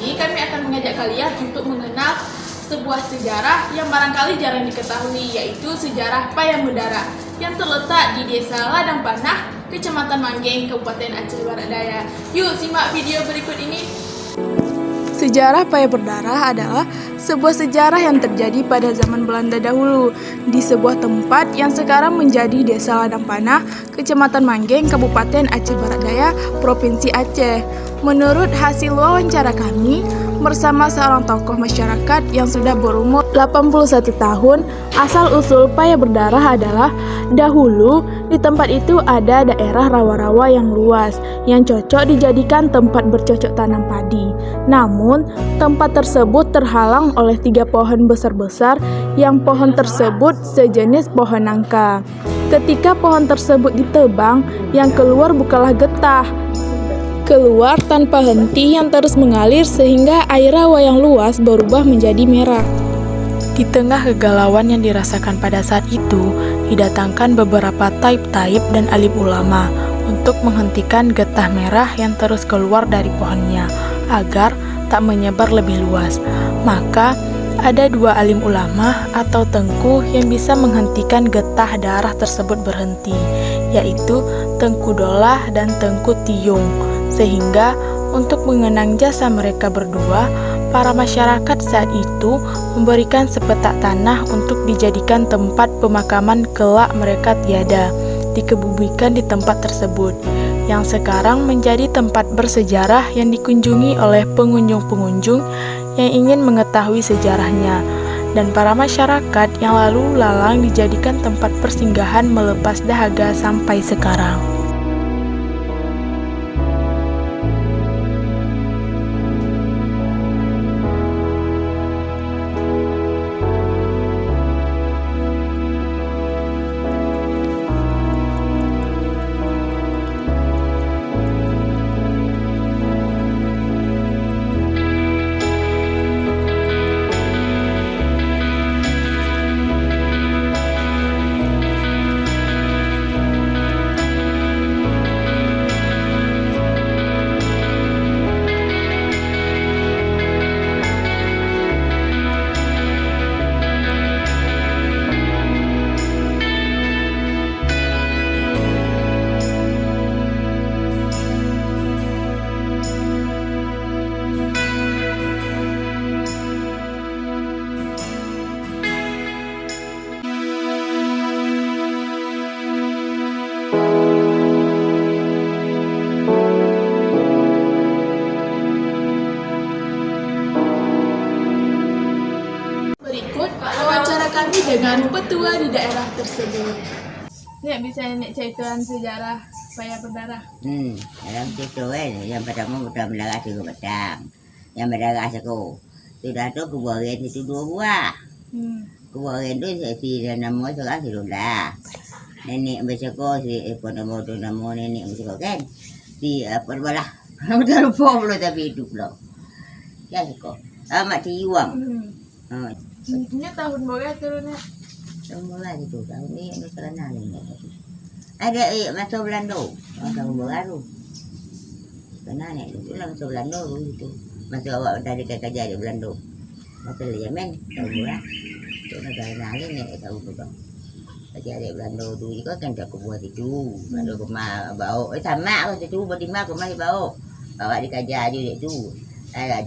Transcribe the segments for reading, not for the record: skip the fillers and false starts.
ini kami akan mengajak kalian untuk mengenal sebuah sejarah yang barangkali jarang diketahui, yaitu sejarah Payang Berdarah yang terletak di Desa Ladang Panah, Kecamatan Manggeng, Kabupaten Aceh Barat Daya. Yuk simak video berikut ini. Sejarah Payang Berdarah adalah sebuah sejarah yang terjadi pada zaman Belanda dahulu di sebuah tempat yang sekarang menjadi Desa Ladang Panah, Kecamatan Manggeng, Kabupaten Aceh Barat Daya, Provinsi Aceh. Menurut hasil wawancara kami bersama seorang tokoh masyarakat yang sudah berumur 81 tahun, asal-usul Payang Berdarah adalah dahulu di tempat itu ada daerah rawa-rawa yang luas yang cocok dijadikan tempat bercocok tanam padi. Namun, tempat tersebut terhalang oleh 3 pohon besar-besar yang pohon tersebut sejenis pohon nangka. Ketika pohon tersebut ditebang, yang keluar bukanlah getah, keluar tanpa henti yang terus mengalir sehingga air rawa yang luas berubah menjadi merah. Di tengah kegalauan yang dirasakan pada saat itu, didatangkan beberapa taib-taib dan alim ulama untuk menghentikan getah merah yang terus keluar dari pohonnya agar tak menyebar lebih luas. Maka ada 2 alim ulama atau tengku yang bisa menghentikan getah darah tersebut berhenti, yaitu Tengku Dolah dan Tengku Tiyung. Sehingga untuk mengenang jasa mereka berdua, para masyarakat saat itu memberikan sepetak tanah untuk dijadikan tempat pemakaman kelak mereka tiada, dikebumikan di tempat tersebut, yang sekarang menjadi tempat bersejarah yang dikunjungi oleh pengunjung-pengunjung yang ingin mengetahui sejarahnya, dan para masyarakat yang lalu lalang dijadikan tempat persinggahan melepas dahaga sampai sekarang. Berikut wawancara kami dengan petua di daerah tersebut. Nek, bisa Nek ceritakan sejarah Payang Berdarah? Dalam situ yang pertama udah mendarah di Padang, yang mendarah seku. Sudah tu kuburin itu 2 buah. Kuburin tu si nama sekarang si Lula. Nenek berseko si nama nenek berseko kan. Si apa balah. Betul lupa pula tapi hidup pula. Ya seko. Amat Tiwang. Ini tahun berapa turunnya? Tahun berapa itu? Tahun ni ada kerana ni. Ada masa Belanda. Tahun baru. Kerana ni itu lah masa Belanda itu. Masa awak tadi kerja di Belanda. Masa Yemen tahun berapa? Itu negara lain ni tahu tu. Kerja di Belanda tu juga kan tak buat itu. Belanda kemah bau. Sama tu berdima kemah bau. Bawa dikerja dia itu. Ada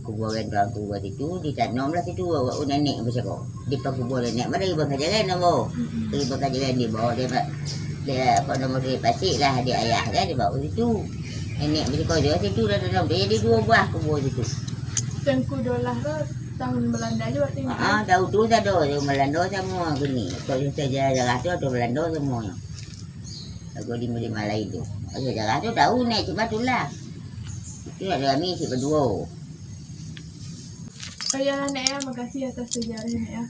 kuburan orang tua itu ditanam lah situ nenek berseko di kuburan nenek mari bekerja kan nabo di bekerja di bawah dia apa nama dia pasik lah dia ayah dia bawa situ nenek berseko dia situ dah tanam dia jadi 2 buah kubur situ. Tengku Dolah tu tahun Belanda juga tinggal. Tahu tu dah ada Belanda semua gini kalau saja jalan tu ada Belanda semuanya. Aku di Malai tu jalan tu tahu nek cuma itulah. Itu ada kami si berdua. Oh ya Nek ya, makasih atas sejarahnya ya.